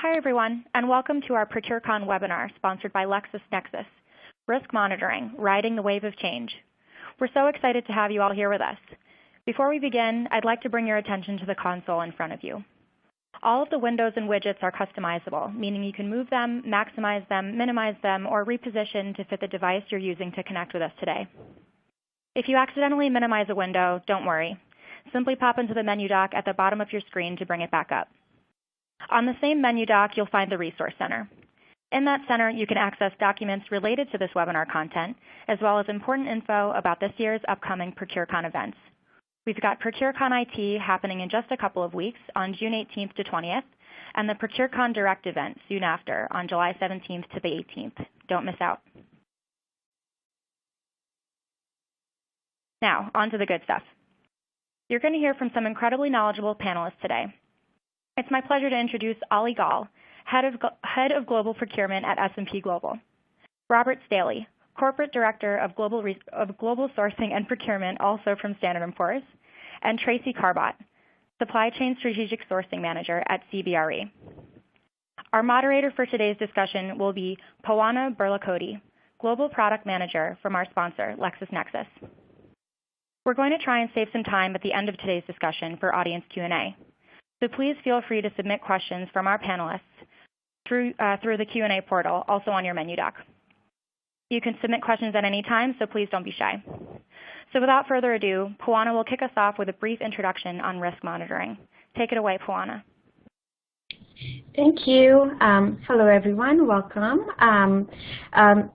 Hi, everyone, and welcome to our ProcureCon webinar sponsored by LexisNexis, Risk Monitoring, Riding the Wave of Change. We're so excited to have you all here with us. Before we begin, I'd like to bring your attention to the console in front of you. All of the windows and widgets are customizable, meaning you can move them, maximize them, minimize them, or reposition to fit the device you're using to connect with us today. If you accidentally minimize a window, don't worry. Simply pop into the menu dock at the bottom of your screen to bring it back up. On the same menu dock, you'll find the Resource Center. In that center, you can access documents related to this webinar content, as well as important info about this year's upcoming ProcureCon events. We've got ProcureCon IT happening in just a couple of weeks on June 18th to 20th, and the ProcureCon Direct event soon after on July 17th to the 18th. Don't miss out. Now, on to the good stuff. You're going to hear from some incredibly knowledgeable panelists today. It's my pleasure to introduce Ollie Gall, Head of Global Procurement at S&P Global, Robert Stahle, Corporate Director of Global Sourcing and Procurement, also from Standard & Poor's, and Traci Carbotte, Supply Chain Strategic Sourcing Manager at CBRE. Our moderator for today's discussion will be Powana Burlakoti, Global Product Manager from our sponsor, LexisNexis. We're going to try and save some time at the end of today's discussion for audience Q&A. So please feel free to submit questions from our panelists through the Q&A portal, also on your menu dock. You can submit questions at any time, so please don't be shy. So without further ado, Powana will kick us off with a brief introduction on risk monitoring. Take it away, Powana. Thank you. Hello, everyone. Welcome.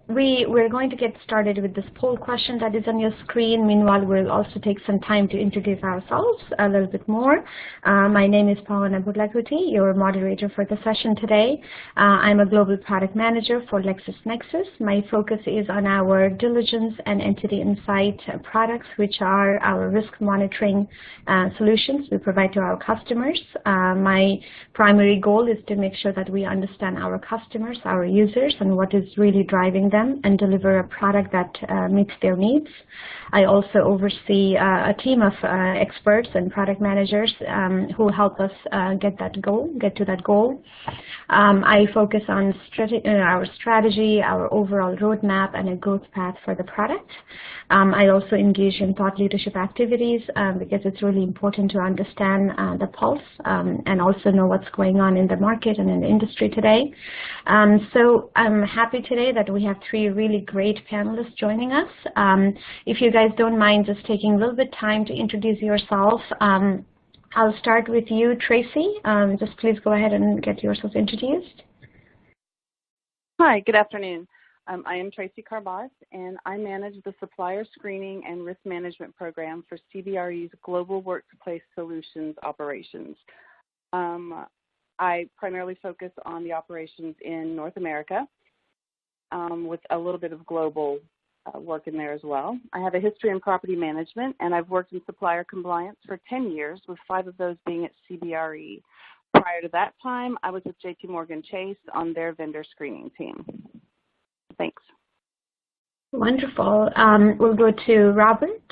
We're going to get started with this poll question that is on your screen. Meanwhile, we'll also take some time to introduce ourselves a little bit more. My name is Powana Burlakoti, your moderator for the session today. I'm a Global Product Manager for LexisNexis. My focus is on our Diligence and Entity Insight products, which are our risk monitoring solutions we provide to our customers. My primary goal is to make sure that we understand our customers, our users, and what is really driving them, and deliver a product that meets their needs. I also oversee a team of experts and product managers who help us get to that goal. I focus on our strategy, our overall roadmap, and a growth path for the product. I also engage in thought leadership activities because it's really important to understand the pulse and also know what's going on in the market and in the industry today. So I'm happy today that we have three really great panelists joining us. If you guys don't mind just taking a little bit of time to introduce yourself, I'll start with you, Traci. Just please go ahead and get yourself introduced. Hi, good afternoon. I am Traci Carbotte, and I manage the Supplier Screening and Risk Management Program for CBRE's Global Workplace Solutions operations. I primarily focus on the operations in North America with a little bit of global work in there as well. I have a history in property management, and I've worked in supplier compliance for 10 years, with 5 of those being at CBRE. Prior to that time, I was with JPMorgan Chase on their vendor screening team. Thanks. Wonderful. We'll go to Robert.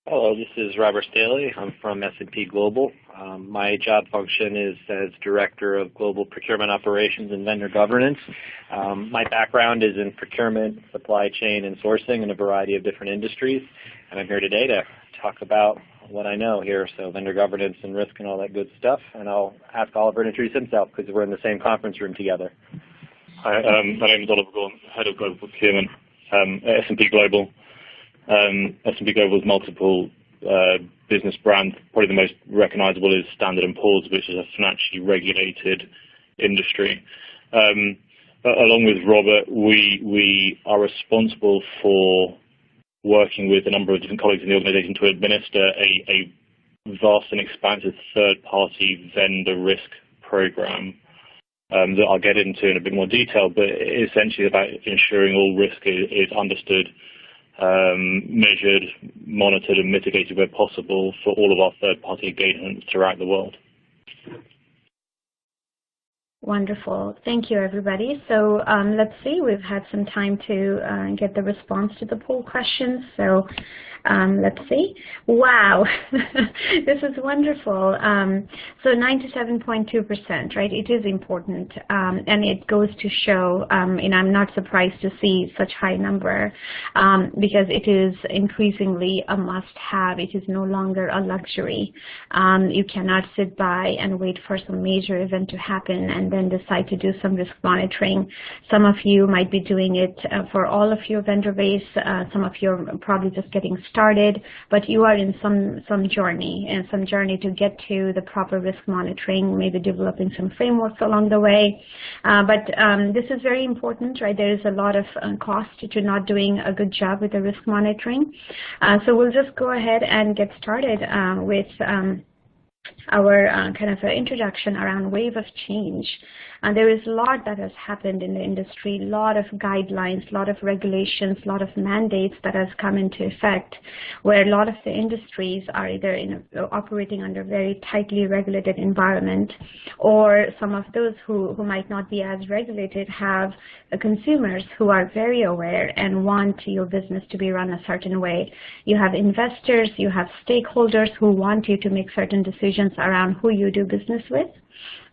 Hello, this is Robert Stahle. I'm from S&P Global. My job function is as Director of Global Procurement Operations and Vendor Governance. My background is in procurement, supply chain, and sourcing in a variety of different industries. And I'm here today to talk about what I know here, so vendor governance and risk and all that good stuff. And I'll ask Oliver to introduce himself because we're in the same conference room together. Hi, my name is Oliver Gall, Head of Global Procurement at S&P Global. S&P Global's multiple business brands, probably the most recognizable is Standard & Poor's, which is a financially regulated industry. Along with Robert, we are responsible for working with a number of different colleagues in the organization to administer a vast and expansive third-party vendor risk program that I'll get into in a bit more detail, but essentially about ensuring all risk is understood, measured, monitored, and mitigated where possible for all of our third-party engagements throughout the world. Wonderful. Thank you, everybody. So let's see. We've had some time to get the response to the poll questions. So Let's see. Wow, this is wonderful. So 97.2%, right? It is important, and it goes to show, and I'm not surprised to see such high number, because it is increasingly a must-have. It is no longer a luxury. You cannot sit by and wait for some major event to happen and then decide to do some risk monitoring. Some of you might be doing it for all of your vendor base. Some of you are probably just getting started, but you are in some journey to get to the proper risk monitoring, maybe developing some frameworks along the way. But this is very important, right? There is a lot of cost to not doing a good job with the risk monitoring. So we'll just go ahead and get started with our kind of introduction around wave of change. There is a lot that has happened in the industry, a lot of guidelines, a lot of regulations, a lot of mandates that has come into effect, where a lot of the industries are either operating under very tightly regulated environment, or some of those who might not be as regulated have consumers who are very aware and want your business to be run a certain way. You have investors, you have stakeholders who want you to make certain decisions around who you do business with.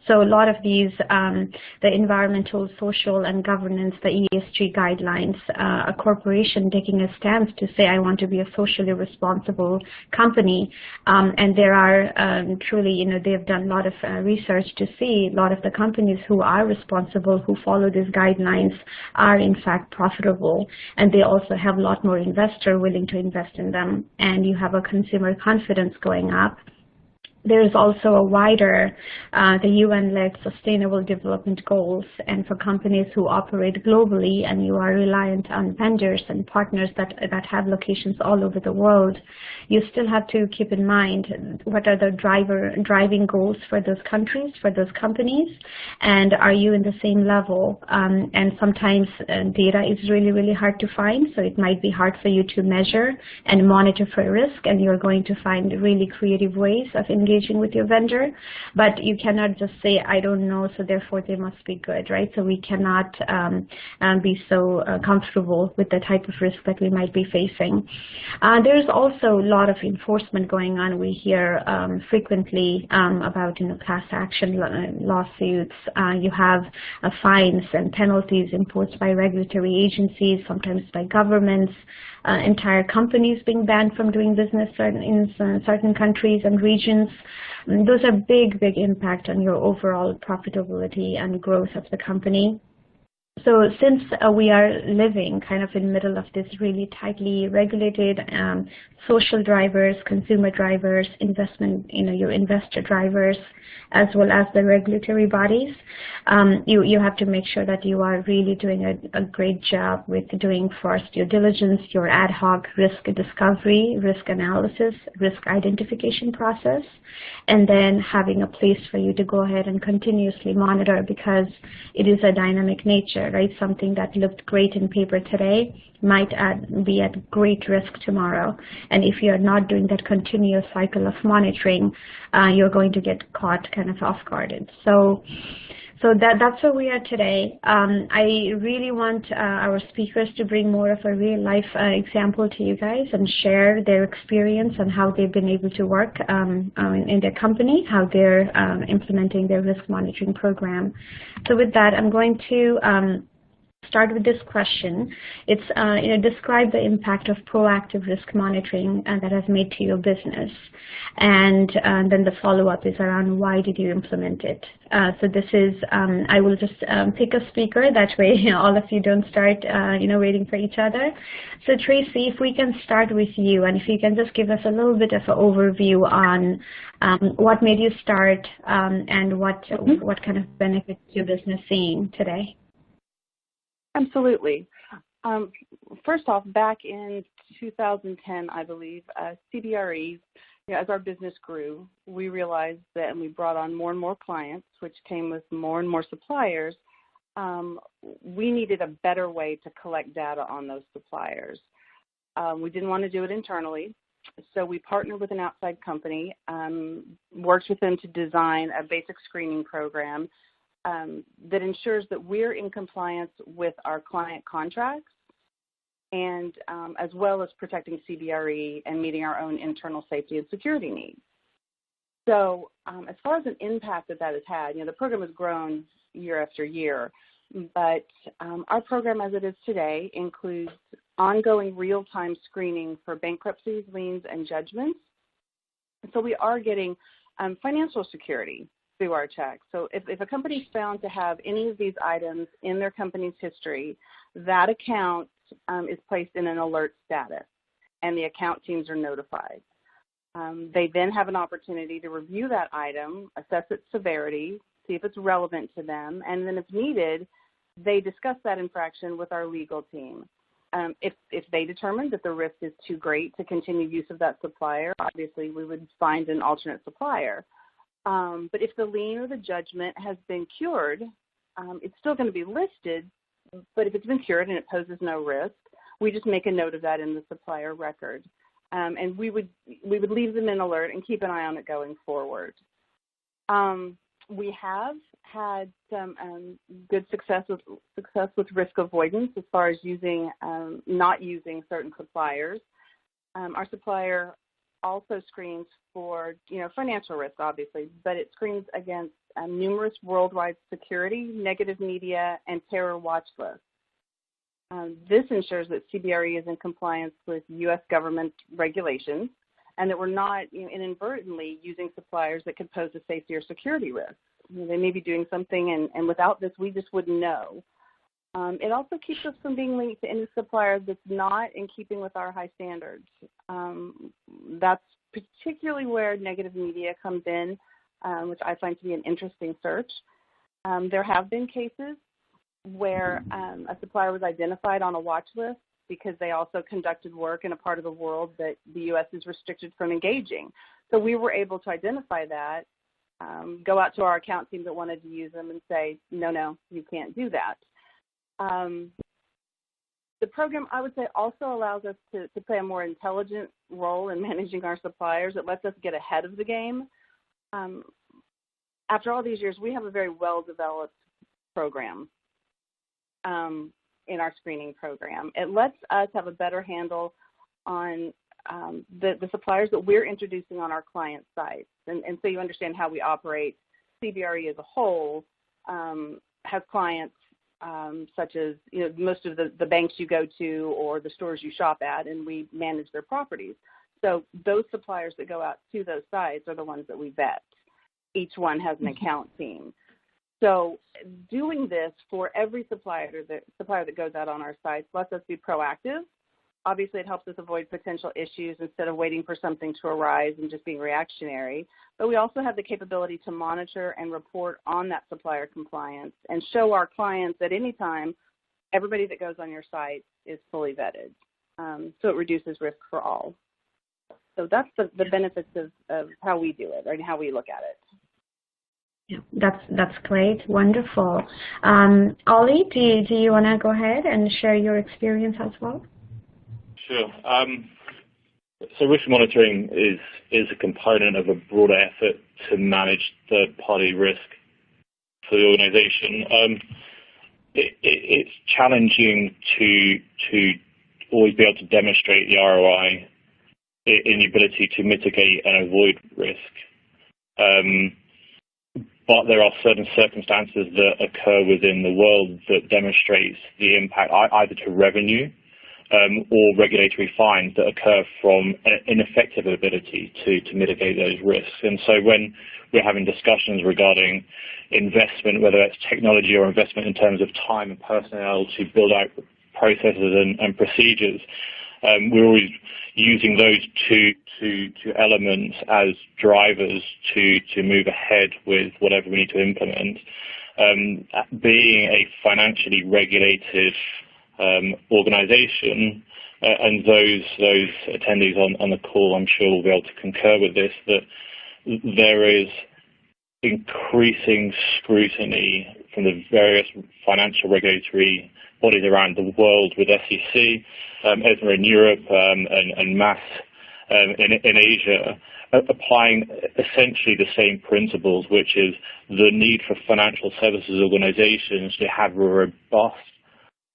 So a lot of these, the environmental, social, and governance, the ESG guidelines, a corporation taking a stance to say, I want to be a socially responsible company. And there are truly, they've done a lot of research to see a lot of the companies who are responsible, who follow these guidelines, are in fact profitable. And they also have a lot more investors willing to invest in them. And you have a consumer confidence going up. There is also a wider, the UN-led Sustainable Development Goals, and for companies who operate globally and you are reliant on vendors and partners that have locations all over the world, you still have to keep in mind what are the driving goals for those countries, for those companies, and are you in the same level? And sometimes data is really, really hard to find, so it might be hard for you to measure and monitor for risk, and you're going to find really creative ways of engaging with your vendor, but you cannot just say, I don't know, so therefore they must be good, right? So we cannot be so comfortable with the type of risk that we might be facing. There's also a lot of enforcement going on. We hear frequently about class action lawsuits. You have fines and penalties imposed by regulatory agencies, sometimes by governments, entire companies being banned from doing business in certain countries and regions. Those are big, big impact on your overall profitability and growth of the company. So since we are living kind of in the middle of this really tightly regulated social drivers, consumer drivers, investment, your investor drivers, as well as the regulatory bodies, you have to make sure that you are really doing a great job with doing first your diligence, your ad hoc risk discovery, risk analysis, risk identification process, and then having a place for you to go ahead and continuously monitor, because it is a dynamic nature, right? Something that looked great in paper today might be at great risk tomorrow. And if you're not doing that continuous cycle of monitoring, you're going to get caught kind of off guarded. So that's where we are today. I really want our speakers to bring more of a real life example to you guys and share their experience and how they've been able to work in their company, how they're implementing their risk monitoring program. So with that, I'm going to start with this question. It's, describe the impact of proactive risk monitoring that has made to your business. And then the follow-up is around why did you implement it? So this is, I will just pick a speaker. That way all of you don't start, waiting for each other. So Traci, if we can start with you, and if you can just give us a little bit of an overview on what made you start and what kind of benefits your business seeing today. Absolutely. First off, back in 2010, I believe, CBRE, as our business grew, we realized that, and we brought on more and more clients, which came with more and more suppliers, we needed a better way to collect data on those suppliers. We didn't want to do it internally, so we partnered with an outside company, worked with them to design a basic screening program that ensures that we're in compliance with our client contracts and as well as protecting CBRE and meeting our own internal safety and security needs. So as far as an impact that has had, the program has grown year after year, but our program as it is today includes ongoing real-time screening for bankruptcies, liens, and judgments. So we are getting financial security through our checks. So if a company is found to have any of these items in their company's history, that account is placed in an alert status, and the account teams are notified. They then have an opportunity to review that item, assess its severity, see if it's relevant to them, and then if needed, they discuss that infraction with our legal team. If they determine that the risk is too great to continue use of that supplier, obviously we would find an alternate supplier. But if the lien or the judgment has been cured, it's still going to be listed, but if it's been cured and it poses no risk, we just make a note of that in the supplier record. And we would leave them in alert and keep an eye on it going forward. We have had some good success with risk avoidance as far as not using certain suppliers. Our supplier also screens for financial risk, obviously, but it screens against numerous worldwide security, negative media, and terror watch lists. This ensures that CBRE is in compliance with U.S. government regulations and that we're not inadvertently using suppliers that could pose a safety or security risk. They may be doing something, and without this, we just wouldn't know. It also keeps us from being linked to any supplier that's not in keeping with our high standards. That's particularly where negative media comes in, which I find to be an interesting search. There have been cases where a supplier was identified on a watch list because they also conducted work in a part of the world that the U.S. is restricted from engaging. So we were able to identify that, go out to our account team that wanted to use them and say, no, you can't do that. The program, I would say, also allows us to play a more intelligent role in managing our suppliers. It lets us get ahead of the game. After all these years, we have a very well-developed program in our screening program. It lets us have a better handle on the suppliers that we're introducing on our client sites. And so you understand how we operate. CBRE as a whole has clients such as most of the banks you go to or the stores you shop at, and we manage their properties. So those suppliers that go out to those sites are the ones that we vet. Each one has an account team. So doing this for every supplier that goes out on our sites lets us be proactive. Obviously, it helps us avoid potential issues instead of waiting for something to arise and just being reactionary. But we also have the capability to monitor and report on that supplier compliance and show our clients at any time everybody that goes on your site is fully vetted. So it reduces risk for all. So that's the benefits of how we do it, right, and how we look at it. Yeah, that's great, wonderful. Ollie, do you want to go ahead and share your experience as well? Sure. So risk monitoring is a component of a broader effort to manage third-party risk for the organization. It's challenging to always be able to demonstrate the ROI in the ability to mitigate and avoid risk. But there are certain circumstances that occur within the world that demonstrates the impact either to revenue or regulatory fines that occur from an ineffective ability to mitigate those risks. And so when we're having discussions regarding investment, whether it's technology or investment in terms of time and personnel to build out processes and procedures, we're always using those two elements as drivers to move ahead with whatever we need to implement. Being a financially regulated organization, and those attendees on the call, I'm sure, will be able to concur with this, that there is increasing scrutiny from the various financial regulatory bodies around the world, with SEC, ESMA in Europe, and MAS in Asia, applying essentially the same principles, which is the need for financial services organizations to have a robust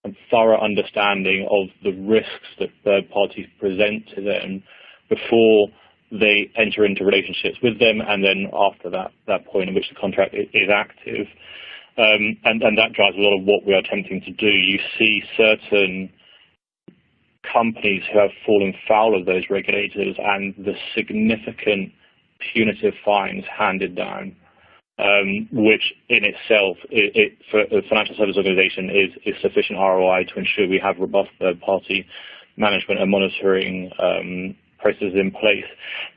and thorough understanding of the risks that third parties present to them before they enter into relationships with them, and then after that point in which the contract is active. And that drives a lot of what we are attempting to do. You see certain companies who have fallen foul of those regulators and the significant punitive fines handed down, which in itself, for a financial service organization, is sufficient ROI to ensure we have robust third-party management and monitoring processes in place.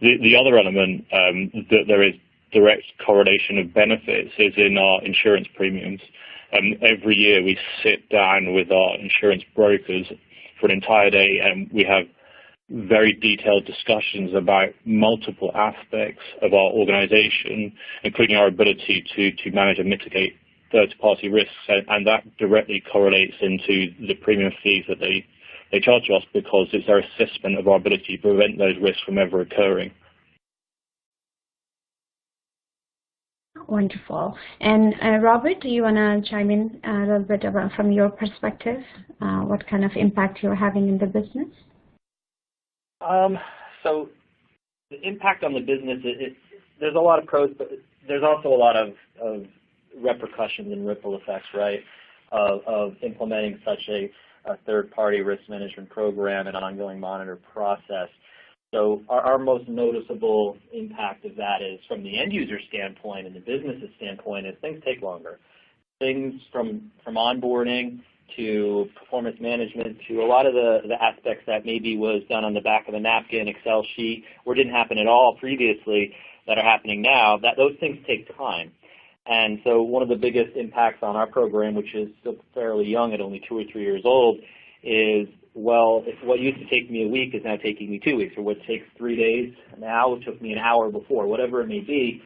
The other element that there is direct correlation of benefits is in our insurance premiums. Every year we sit down with our insurance brokers for an entire day, and we have very detailed discussions about multiple aspects of our organization, including our ability to manage and mitigate third-party risks, and that directly correlates into the premium fees that they charge us, because it's their assessment of our ability to prevent those risks from ever occurring. Wonderful. And Robert, do you want to chime in a little bit about, from your perspective, what kind of impact you're having in the business? So the impact on the business, there's a lot of pros, but there's also a lot of repercussions and ripple effects, right, of implementing such a third-party risk management program and ongoing monitor process. So our most noticeable impact of that is from the end user standpoint and the business's standpoint is things take longer. Things from onboarding to performance management to a lot of the aspects that maybe was done on the back of a napkin, Excel sheet, or didn't happen at all previously that are happening now, that those things take time. And so one of the biggest impacts on our program, which is still fairly young at only 2 or 3 years old, is, well, if what used to take me a week is now taking me 2 weeks, or what takes 3 days now took me an hour before, whatever it may be,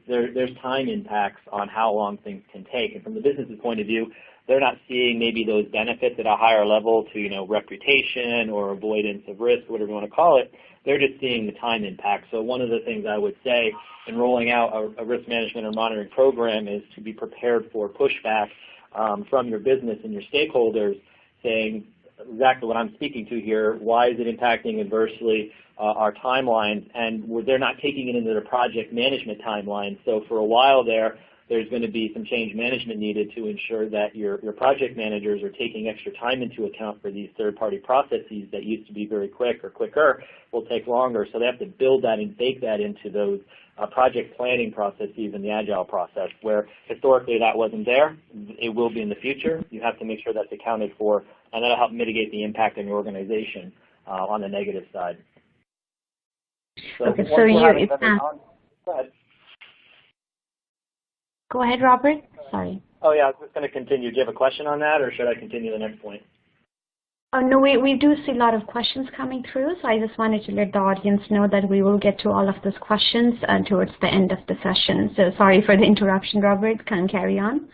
there's time impacts on how long things can take. And from the business's point of view, they're not seeing maybe those benefits at a higher level to, reputation or avoidance of risk, whatever you want to call it. They're just seeing the time impact. So one of the things I would say in rolling out a risk management or monitoring program is to be prepared for pushback from your business and your stakeholders, saying exactly what I'm speaking to here. Why is it impacting adversely our timelines? And they're not taking it into their project management timeline. So for a while there's going to be some change management needed to ensure that your project managers are taking extra time into account for these third-party processes that used to be very quick or quicker will take longer. So they have to build that and bake that into those project planning processes and the agile process, where historically that wasn't there. It will be in the future. You have to make sure that's accounted for, and that'll help mitigate the impact on your organization on the negative side. So okay, so Go ahead, Robert. Sorry. Oh, yeah, I was just going to continue. Do you have a question on that, or should I continue the next point? No, we do see a lot of questions coming through, so I just wanted to let the audience know that we will get to all of those questions towards the end of the session. So sorry for the interruption, Robert. Can carry on?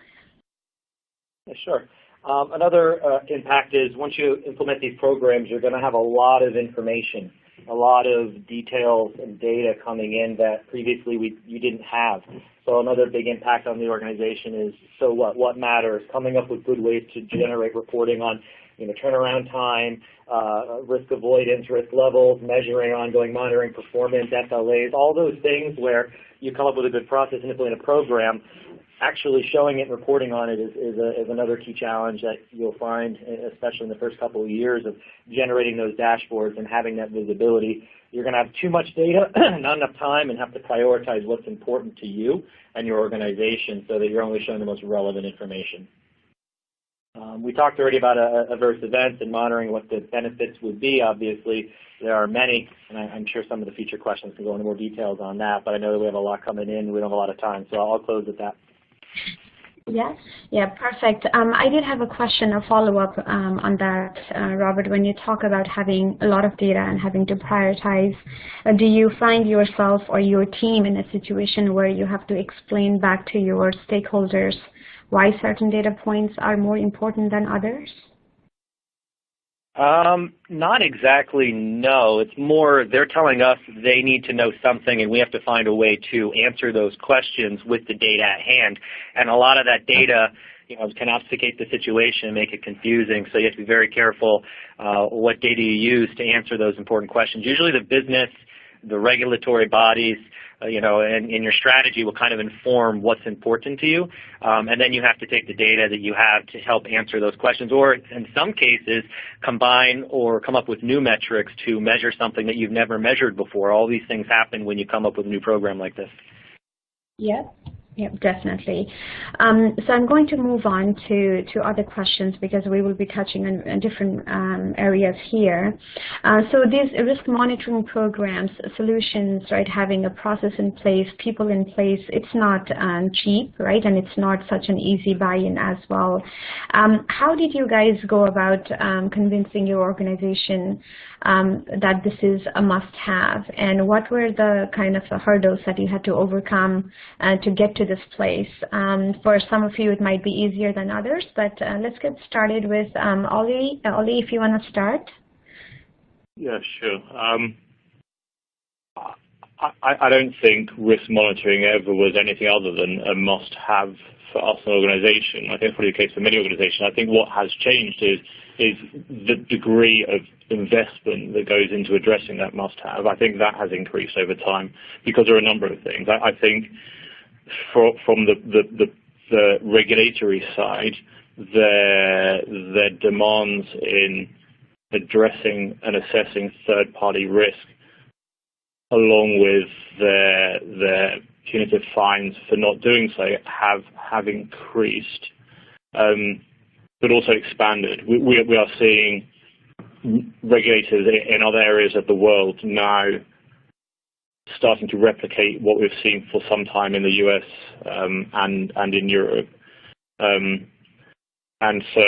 Yeah, sure. Another impact is once you implement these programs, you're going to have a lot of information, a lot of details and data coming in that previously you didn't have. So another big impact on the organization is, so what matters? Coming up with good ways to generate reporting on turnaround time, risk avoidance, risk levels, measuring ongoing monitoring performance, SLAs, all those things where you come up with a good process and implement a program. Actually showing it and reporting on it is another key challenge that you'll find, especially in the first couple of years of generating those dashboards and having that visibility. You're going to have too much data, not enough time, and have to prioritize what's important to you and your organization so that you're only showing the most relevant information. We talked already about adverse events and monitoring what the benefits would be. Obviously, there are many, and I'm sure some of the future questions can go into more details on that, but I know that we have a lot coming in. We don't have a lot of time, so I'll close with that. Yes, yeah, perfect. I did have a question, a follow-up on that, Robert. When you talk about having a lot of data and having to prioritize, do you find yourself or your team in a situation where you have to explain back to your stakeholders why certain data points are more important than others? Not exactly, no. It's more they're telling us they need to know something, and we have to find a way to answer those questions with the data at hand. And a lot of that data can obfuscate the situation and make it confusing. So you have to be very careful what data you use to answer those important questions. Usually the business, the regulatory bodies, and your strategy will kind of inform what's important to you. And then you have to take the data that you have to help answer those questions, or in some cases, combine or come up with new metrics to measure something that you've never measured before. All these things happen when you come up with a new program like this. Yeah, definitely. So I'm going to move on to other questions because we will be touching on different areas here. So these risk monitoring programs, solutions, right, having a process in place, people in place, it's not cheap, right, and it's not such an easy buy-in as well. How did you guys go about convincing your organization that this is a must-have, and what were the kind of hurdles that you had to overcome to get to this place? For some of you, it might be easier than others, but let's get started with Ollie. Ollie, if you want to start. Yeah, sure. I don't think risk monitoring ever was anything other than a must-have for us as an organization. I think it's probably the case for many organizations. I think what has changed is the degree of investment that goes into addressing that must-have. I think that has increased over time because there are a number of things. I think from the regulatory side, their demands in addressing and assessing third-party risk, along with their punitive fines for not doing so, have increased, but also expanded. We are seeing regulators in other areas of the world now starting to replicate what we've seen for some time in the US and in Europe. And so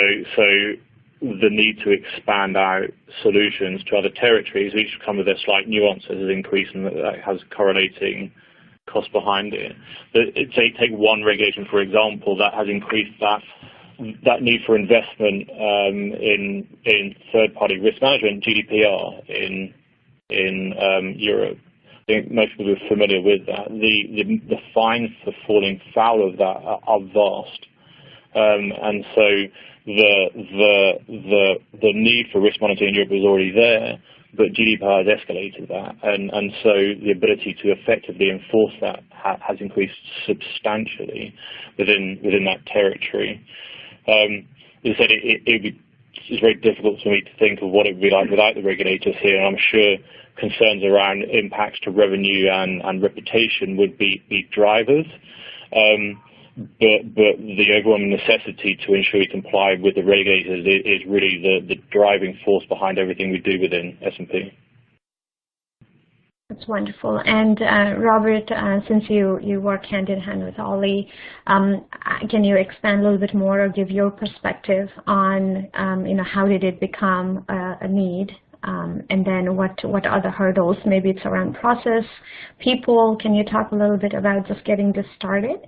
the need to expand out solutions to other territories, each come with their slight nuances, has increased, and that has correlating cost behind it. But take one regulation, for example, that has increased that need for investment in third-party risk management, GDPR, in Europe. I think most people are familiar with that. The fines for falling foul of that are vast, and so the need for risk monitoring in Europe was already there, but GDPR has escalated that, and so the ability to effectively enforce that has increased substantially within that territory. As I said, it's very difficult for me to think of what it would be like without the regulators here, and I'm sure concerns around impacts to revenue and reputation would be drivers. But the overwhelming necessity to ensure we comply with the regulators is really the driving force behind everything we do within S&P. That's wonderful. And Robert, since you work hand in hand with Ollie, can you expand a little bit more or give your perspective on how did it become a need? And then what are the hurdles? Maybe it's around process, people. Can you talk a little bit about just getting this started?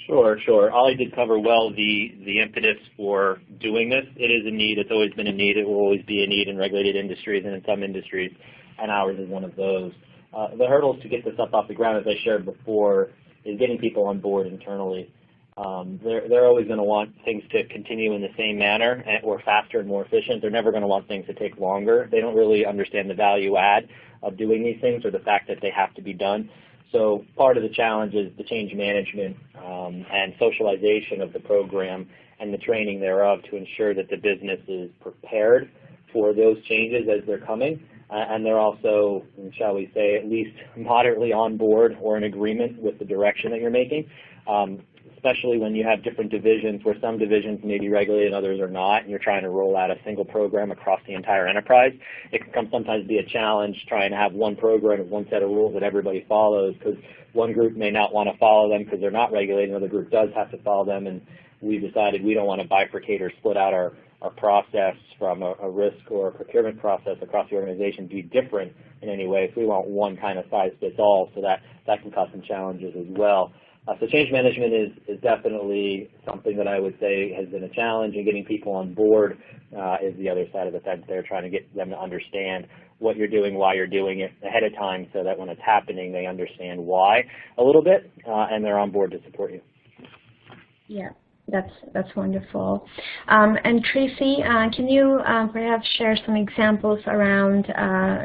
Sure. Ollie did cover well the impetus for doing this. It is a need. It's always been a need. It will always be a need in regulated industries and in some industries, and ours is one of those. The hurdles to get this up off the ground, as I shared before, is getting people on board internally. They're always going to want things to continue in the same manner or faster and more efficient. They're never going to want things to take longer. They don't really understand the value add of doing these things or the fact that they have to be done. So part of the challenge is the change management and socialization of the program and the training thereof to ensure that the business is prepared for those changes as they're coming. And they're also, shall we say, at least moderately on board or in agreement with the direction that you're making, especially when you have different divisions where some divisions may be regulated and others are not, and you're trying to roll out a single program across the entire enterprise. It can sometimes be a challenge trying to have one program with one set of rules that everybody follows, because one group may not want to follow them because they're not regulated, another group does have to follow them, and we've decided we don't want to bifurcate or split out our process from a risk or a procurement process across the organization to be different in any way. So we want one kind of size fits all, so that can cause some challenges as well. So change management is definitely something that I would say has been a challenge, and getting people on board is the other side of the fence there, trying to get them to understand what you're doing, why you're doing it ahead of time, so that when it's happening they understand why a little bit, and they're on board to support you. Yeah, that's wonderful. And Traci, can you perhaps share some examples around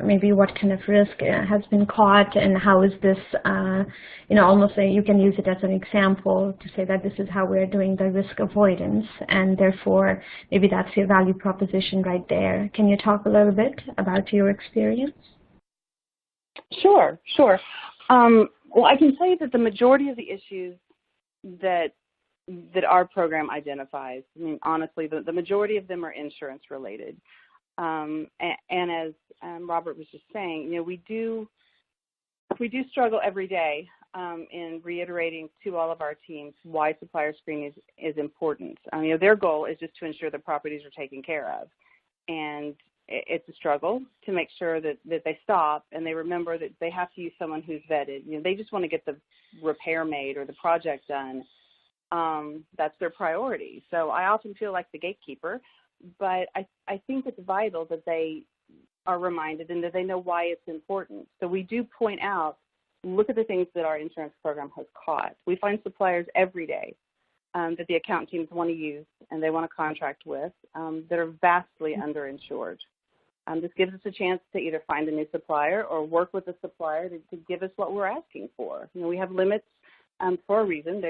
maybe what kind of risk has been caught, and how is this, almost you can use it as an example to say that this is how we're doing the risk avoidance, and therefore maybe that's your value proposition right there. Can you talk a little bit about your experience? Sure. Well, I can tell you that the majority of the issues that our program identifies, I mean, honestly, the majority of them are insurance related. And as Robert was just saying, we do struggle every day in reiterating to all of our teams why supplier screening is important. Their goal is just to ensure the properties are taken care of. And it's a struggle to make sure that they stop and they remember that they have to use someone who's vetted. They just want to get the repair made or the project done. That's their priority. So I often feel like the gatekeeper, but I think it's vital that they are reminded and that they know why it's important. So we do point out, look at the things that our insurance program has caught. We find suppliers every day that the account teams want to use and they want to contract with that are vastly underinsured. This gives us a chance to either find a new supplier or work with a supplier to give us what we're asking for. We have limits for a reason.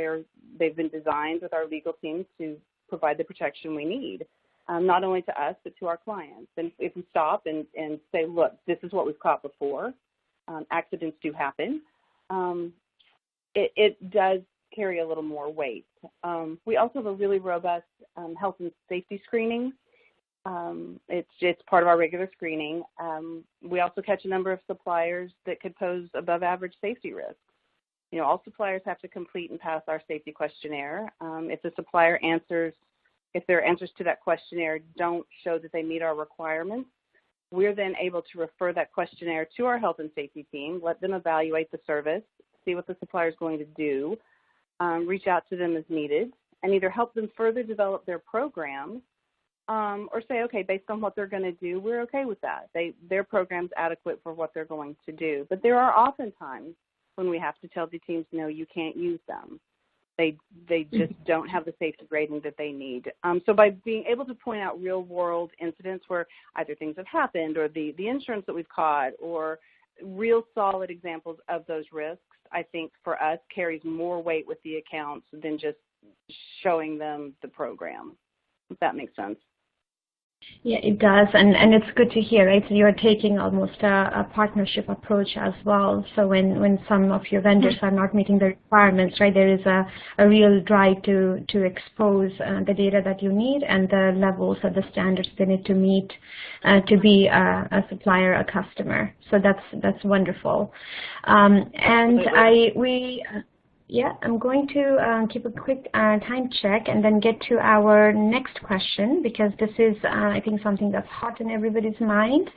They've been designed with our legal teams to provide the protection we need, not only to us, but to our clients. And if we stop and say, look, this is what we've caught before, accidents do happen, it does carry a little more weight. We also have a really robust health and safety screening. It's part of our regular screening. We also catch a number of suppliers that could pose above average safety risks. All suppliers have to complete and pass our safety questionnaire. If the supplier if their answers to that questionnaire don't show that they meet our requirements, we're then able to refer that questionnaire to our health and safety team, let them evaluate the service, see what the supplier is going to do, reach out to them as needed, and either help them further develop their program or say, okay, based on what they're going to do, we're okay with that. Their program's adequate for what they're going to do. But there are often times when we have to tell the teams, no, you can't use them. They just don't have the safety rating that they need. So by being able to point out real world incidents where either things have happened or the insurance that we've caught or real solid examples of those risks, I think for us carries more weight with the accounts than just showing them the program, if that makes sense. Yeah, it does, and it's good to hear, right? So you're taking almost a partnership approach as well. So when some of your vendors are not meeting the requirements, right, there is a real drive to expose the data that you need and the levels of the standards they need to meet to be a supplier, a customer. So that's wonderful. Yeah, I'm going to keep a quick time check and then get to our next question, because this is, I think, something that's hot in everybody's mind.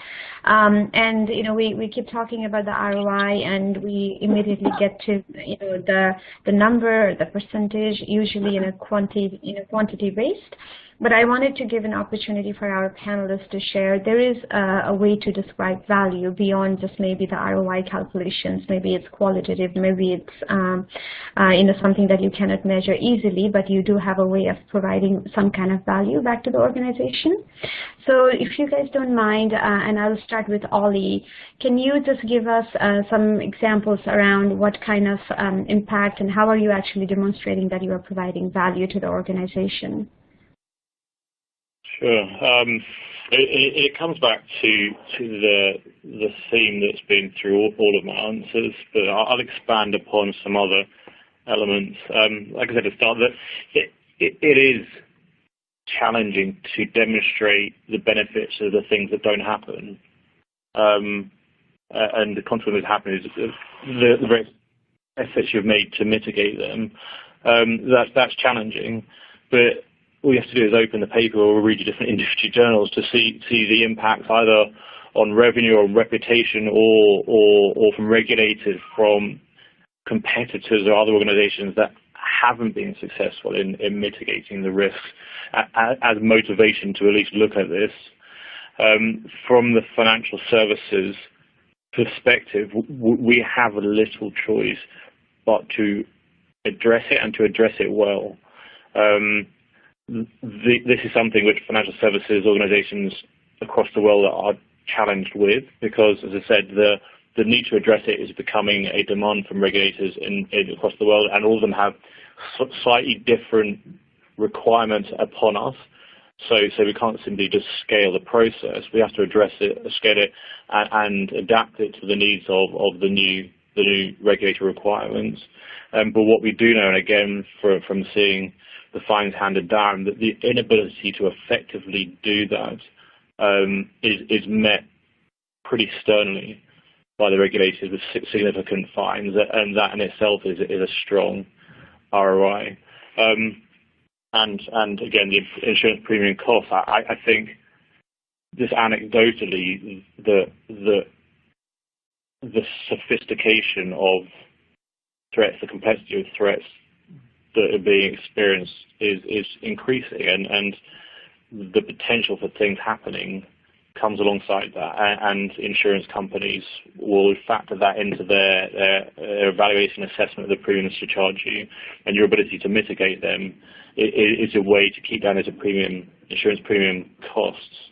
And we keep talking about the ROI, and we immediately get to the number, the percentage, usually in a quantity based. But I wanted to give an opportunity for our panelists to share. There is a way to describe value beyond just maybe the ROI calculations. Maybe it's qualitative, maybe it's something that you cannot measure easily, but you do have a way of providing some kind of value back to the organization. So if you guys don't mind, and I'll start with Ollie, can you just give us some examples around what kind of impact and how are you actually demonstrating that you are providing value to the organization? Sure. It comes back to the theme that's been through all of my answers, but I'll expand upon some other elements. Like I said at the start, that it is challenging to demonstrate the benefits of the things that don't happen, and the consequence that happen is the very efforts you've made to mitigate them. That's challenging, but all you have to do is open the paper or read your different industry journals to see the impacts either on revenue or reputation or from regulators, from competitors or other organizations that haven't been successful in mitigating the risks as motivation to at least look at this. From the financial services perspective, we have a little choice but to address it and to address it well. This is something which financial services organizations across the world are challenged with, because, as I said, the need to address it is becoming a demand from regulators across the world, and all of them have slightly different requirements upon us. So we can't simply just scale the process. We have to address it, scale it, and adapt it to the needs of the new regulatory requirements. But what we do know, and again from seeing the fines handed down, that the inability to effectively do that is met pretty sternly by the regulators with significant fines, and that in itself is a strong ROI. And again, the insurance premium cost, I think just anecdotally, the sophistication of threats, the complexity of threats that are being experienced is increasing, and the potential for things happening comes alongside that, and insurance companies will factor that into their evaluation assessment of the premiums to charge you, and your ability to mitigate them is a way to keep down those insurance premium costs.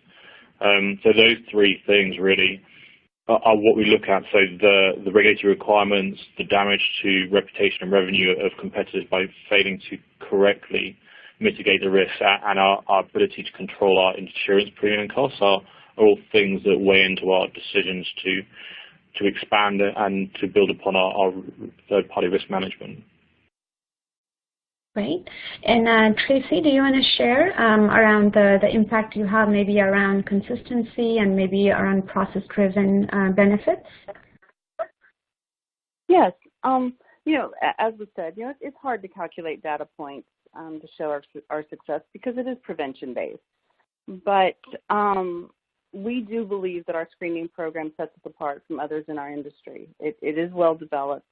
So those three things really are what we look at. So the regulatory requirements, the damage to reputation and revenue of competitors by failing to correctly mitigate the risks, and our ability to control our insurance premium costs are all things that weigh into our decisions to expand and to build upon our third-party risk management. Great. And Traci, do you want to share around the impact you have, maybe around consistency and maybe around process-driven benefits? Yes. As we said, it's hard to calculate data points to show our success because it is prevention-based. But we do believe that our screening program sets us apart from others in our industry. It is well developed.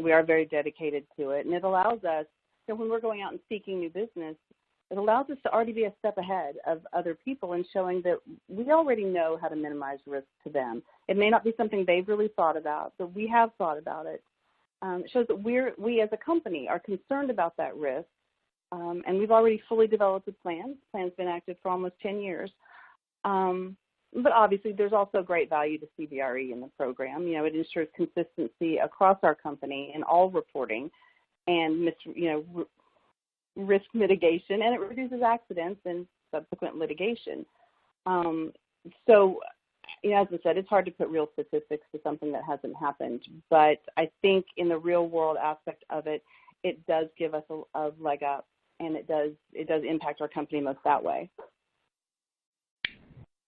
We are very dedicated to it, and it allows us, when we're going out and seeking new business, it allows us to already be a step ahead of other people in showing that we already know how to minimize risk to them. It may not be something they've really thought about, but we have thought about it. It shows that we as a company are concerned about that risk, and we've already fully developed a plan. The plan's been active for almost 10 years. But obviously, there's also great value to CBRE in the program. It ensures consistency across our company in all reporting and risk mitigation, and it reduces accidents and subsequent litigation. So, as I said, it's hard to put real statistics to something that hasn't happened, but I think in the real world aspect of it, it does give us a leg up, and it does impact our company most that way.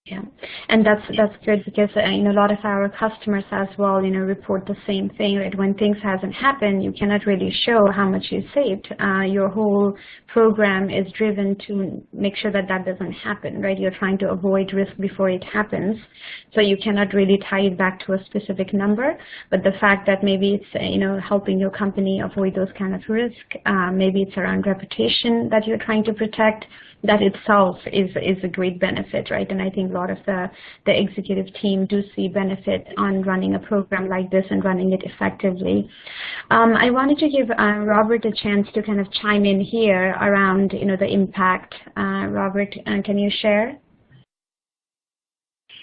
Yeah, and that's good because a lot of our customers as well report the same thing, right? When things hasn't happened, you cannot really show how much you saved. Your whole program is driven to make sure that doesn't happen, right? You're trying to avoid risk before it happens, so you cannot really tie it back to a specific number. But the fact that maybe it's helping your company avoid those kind of risk, maybe it's around reputation that you're trying to protect. That itself is a great benefit, right? And I think a lot of the executive team do see benefit on running a program like this and running it effectively. I wanted to give Robert a chance to kind of chime in here around the impact. Robert, can you share?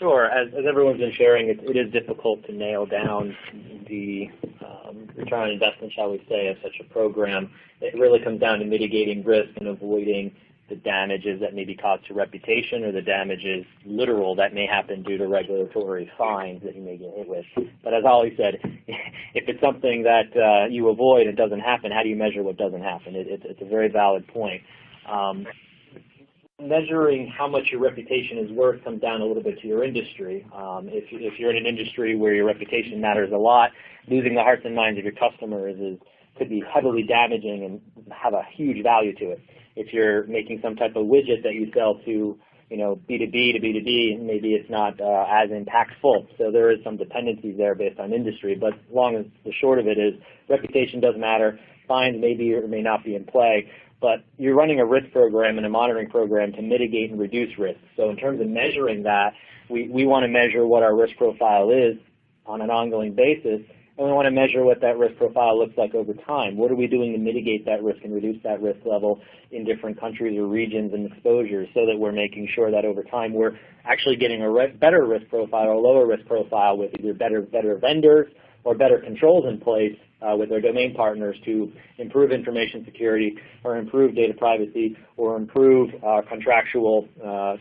Sure. As everyone's been sharing, it is difficult to nail down the return on investment, shall we say, of such a program. It really comes down to mitigating risk and avoiding the damages that may be caused to reputation, or the damages literal that may happen due to regulatory fines that you may get hit with. But as Ollie said, if it's something that you avoid and doesn't happen, how do you measure what doesn't happen? It's a very valid point. Measuring how much your reputation is worth comes down a little bit to your industry. If you're in an industry where your reputation matters a lot, losing the hearts and minds of your customers could be heavily damaging and have a huge value to it. If you're making some type of widget that you sell to, B2B to B2B, maybe it's not as impactful. So there is some dependencies there based on industry. But long as the short of it is, reputation does matter. Fines may be or may not be in play. But you're running a risk program and a monitoring program to mitigate and reduce risk. So in terms of measuring that, we want to measure what our risk profile is on an ongoing basis, and we want to measure what that risk profile looks like over time. What are we doing to mitigate that risk and reduce that risk level in different countries or regions and exposures so that we're making sure that over time we're actually getting a better risk profile or a lower risk profile with either better vendors or better controls in place with our domain partners to improve information security or improve data privacy or improve contractual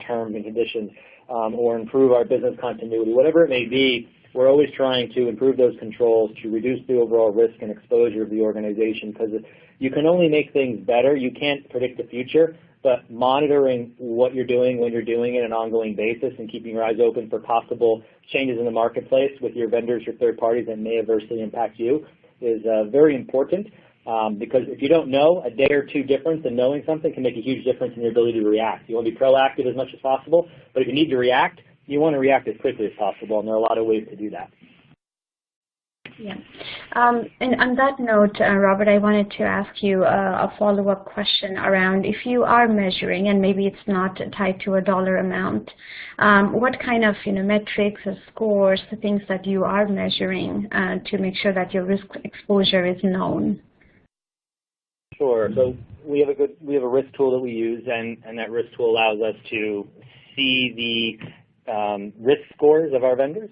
terms and conditions or improve our business continuity. Whatever it may be, we're always trying to improve those controls to reduce the overall risk and exposure of the organization, because you can only make things better. You can't predict the future, but monitoring what you're doing when you're doing it on an ongoing basis and keeping your eyes open for possible changes in the marketplace with your vendors or third parties that may adversely impact you is very important, because if you don't know, a day or two difference in knowing something can make a huge difference in your ability to react. You want to be proactive as much as possible, but if you need to react, you want to react as quickly as possible, and there are a lot of ways to do that. Yeah. And on that note, Robert, I wanted to ask you a follow-up question around if you are measuring, and maybe it's not tied to a dollar amount, what kind of metrics or scores, the things that you are measuring to make sure that your risk exposure is known? Sure. So we have a risk tool that we use, and that risk tool allows us to see the risk scores of our vendors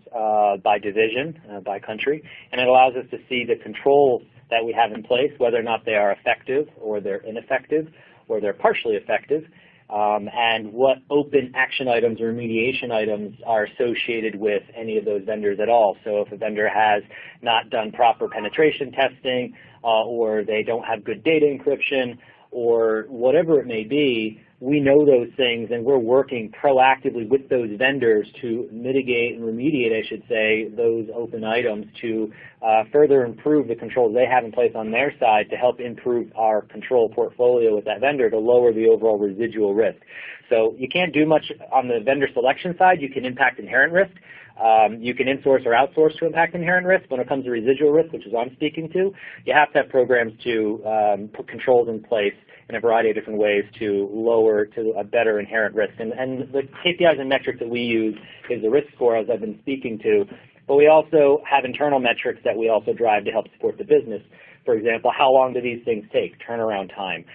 by division, by country, and it allows us to see the controls that we have in place, whether or not they are effective or they're ineffective or they're partially effective, and what open action items or remediation items are associated with any of those vendors at all. So if a vendor has not done proper penetration testing or they don't have good data encryption or whatever it may be, we know those things, and we're working proactively with those vendors to mitigate and remediate, I should say, those open items to further improve the controls they have in place on their side to help improve our control portfolio with that vendor to lower the overall residual risk. So you can't do much on the vendor selection side. You can impact inherent risk. You can insource or outsource to impact inherent risk. When it comes to residual risk, which is what I'm speaking to, you have to have programs to put controls in place in a variety of different ways to lower to a better inherent risk. And the KPIs and metrics that we use is the risk score, as I've been speaking to, but we also have internal metrics that we also drive to help support the business. For example, how long do these things take? Turnaround time.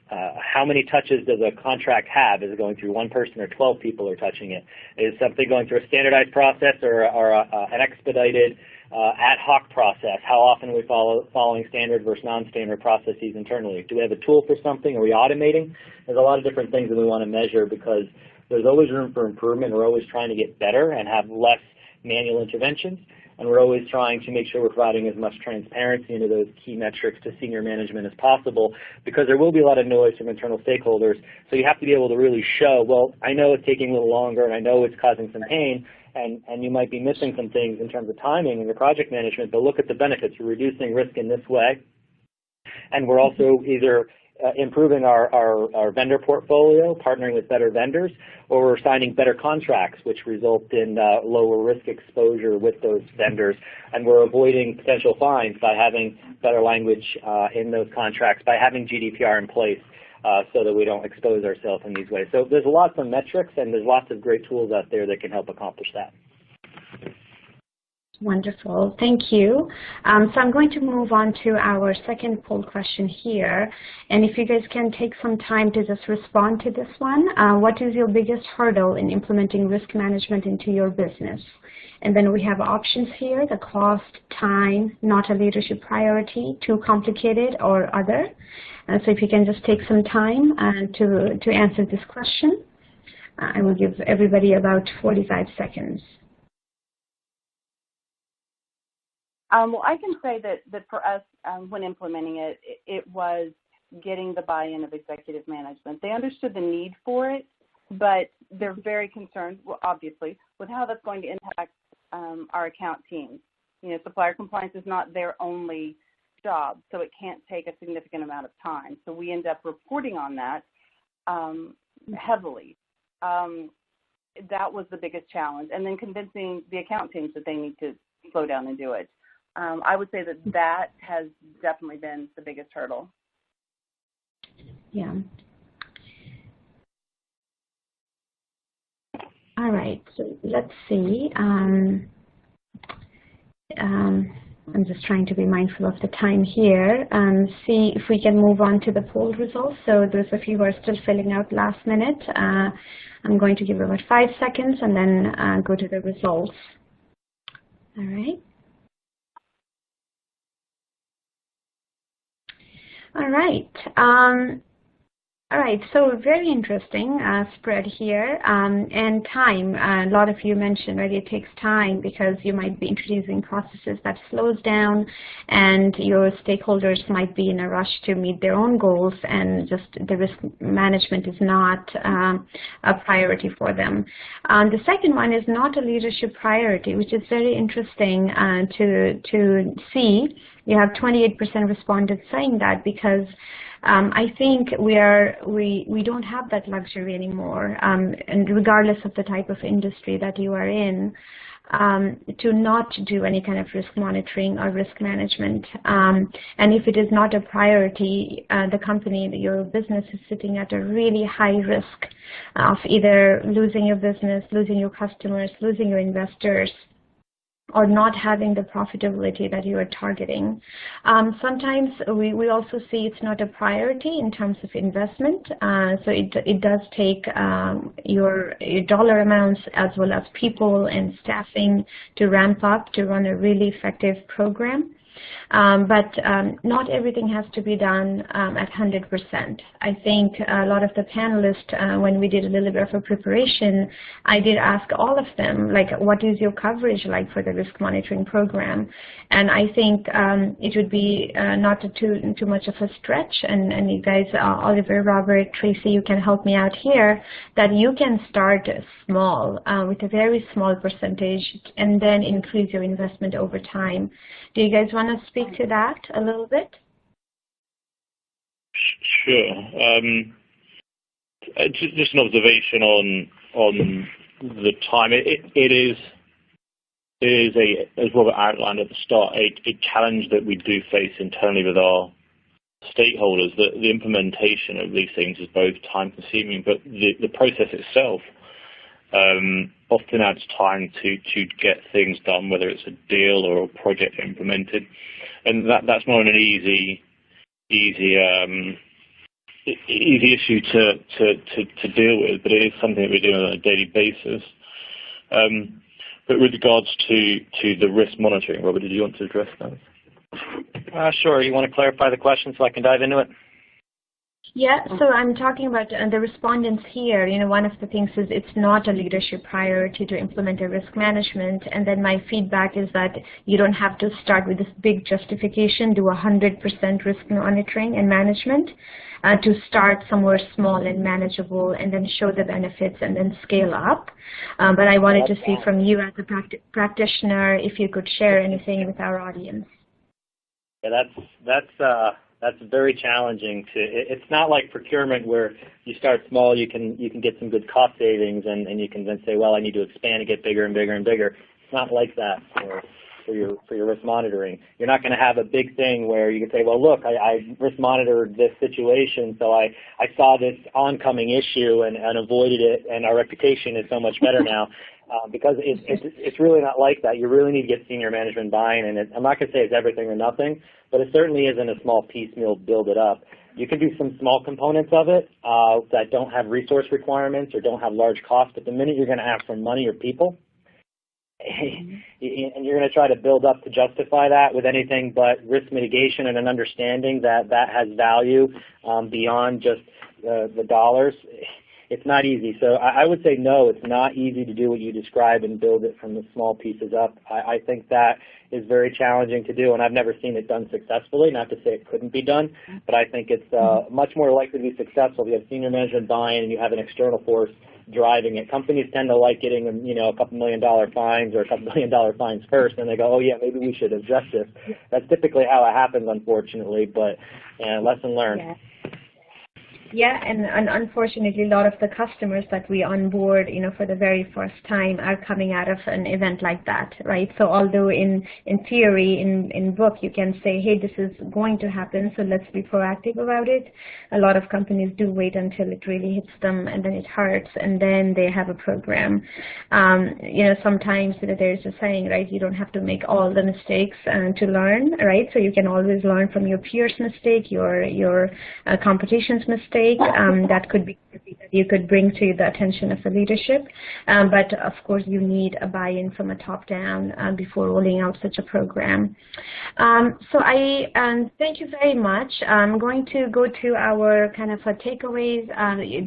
How many touches does a contract have? Is it going through one person or 12 people are touching it? Is something going through a standardized process or an expedited ad hoc process? How often are we following standard versus non-standard processes internally? Do we have a tool for something? Are we automating? There's a lot of different things that we want to measure because there's always room for improvement. We're always trying to get better and have less manual interventions. And we're always trying to make sure we're providing as much transparency into those key metrics to senior management as possible, because there will be a lot of noise from internal stakeholders. So you have to be able to really show, well, I know it's taking a little longer and I know it's causing some pain, and you might be missing some things in terms of timing and your project management, but look at the benefits. We're reducing risk in this way, and we're also either improving our vendor portfolio, partnering with better vendors, or we're signing better contracts, which result in lower risk exposure with those vendors. And we're avoiding potential fines by having better language in those contracts, by having GDPR in place so that we don't expose ourselves in these ways. So there's lots of metrics, and there's lots of great tools out there that can help accomplish that. Wonderful, thank you. So I'm going to move on to our second poll question here. And if you guys can take some time to just respond to this one. What is your biggest hurdle in implementing risk management into your business? And then we have options here, the cost, time, not a leadership priority, too complicated, or other. So if you can just take some time to answer this question. I will give everybody about 45 seconds. Well, I can say that for us, when implementing it, it was getting the buy-in of executive management. They understood the need for it, but they're very concerned, well, obviously, with how that's going to impact our account teams. You know, supplier compliance is not their only job, so it can't take a significant amount of time. So we end up reporting on that heavily. That was the biggest challenge. And then convincing the account teams that they need to slow down and do it. I would say that has definitely been the biggest hurdle. Yeah. All right, so let's see. I'm just trying to be mindful of the time here and see if we can move on to the poll results. So those of you who are still filling out last minute, I'm going to give about 5 seconds and then go to the results. All right. All right. All right, so very interesting spread here, and time. A lot of you mentioned, right, it takes time because you might be introducing processes that slows down, and your stakeholders might be in a rush to meet their own goals, and just the risk management is not a priority for them. The second one is not a leadership priority, which is very interesting to see. You have 28% respondents saying that because I think we don't have that luxury anymore, and regardless of the type of industry that you are in, to not do any kind of risk monitoring or risk management. And if it is not a priority, the company, your business is sitting at a really high risk of either losing your business, losing your customers, losing your investors, or not having the profitability that you are targeting. Sometimes we also see it's not a priority in terms of investment. So it does take your dollar amounts as well as people and staffing to ramp up to run a really effective program. But not everything has to be done at 100%. I think a lot of the panelists, when we did a little bit of a preparation, I did ask all of them, like, what is your coverage like for the risk monitoring program? And I think it would be not too much of a stretch, and you guys, Oliver, Robert, Traci, you can help me out here, that you can start small with a very small percentage and then increase your investment over time. Do you guys want to speak to that a little bit? Sure. Just an observation on the time. It is as Robert outlined at the start, a challenge that we do face internally with our stakeholders. That the implementation of these things is both time-consuming, but the process itself often adds time to get things done, whether it's a deal or a project implemented, and that's not an easy issue to deal with, but it is something that we do on a daily basis. But with regards to the risk monitoring, Robert, did you want to address that? Sure. You want to clarify the question so I can dive into it? Yeah, so I'm talking about the respondents here. You know, one of the things is it's not a leadership priority to implement a risk management, and then my feedback is that you don't have to start with this big justification, do 100% risk monitoring and management, to start somewhere small and manageable and then show the benefits and then scale up. But I wanted to see from you as a practitioner if you could share anything with our audience. Yeah, that's very challenging. It's not like procurement where you start small, you can get some good cost savings, and you can then say, well, I need to expand and get bigger and bigger and bigger. It's not like that for your risk monitoring. You're not going to have a big thing where you can say, well, look, I risk monitored this situation, so I saw this oncoming issue and avoided it, and our reputation is so much better now. Because it's really not like that. You really need to get senior management buy-in, and I'm not going to say it's everything or nothing, but it certainly isn't a small piecemeal build it up. You can do some small components of it that don't have resource requirements or don't have large costs, but the minute you're going to ask for money or people, and you're going to try to build up to justify that with anything but risk mitigation and an understanding that that has value beyond just the dollars, it's not easy. So I would say no, it's not easy to do what you describe and build it from the small pieces up. I think that is very challenging to do, and I've never seen it done successfully. Not to say it couldn't be done, but I think it's much more likely to be successful if you have senior management buy-in and you have an external force driving it. Companies tend to like getting, a couple $1 million fines or a couple $1 million fines first, and they go, oh yeah, maybe we should address this. That's typically how it happens, unfortunately, but lesson learned. Yeah. Yeah, and unfortunately, a lot of the customers that we onboard, for the very first time are coming out of an event like that, right? So although in theory, in book, you can say, hey, this is going to happen, so let's be proactive about it. A lot of companies do wait until it really hits them, and then it hurts, and then they have a program. Sometimes there's a saying, right? You don't have to make all the mistakes to learn, right? So you can always learn from your peers' mistake, your competition's mistake. That could be something that you could bring to the attention of the leadership. But of course, you need a buy-in from a top-down before rolling out such a program. So I thank you very much. I'm going to go to our kind of takeaways.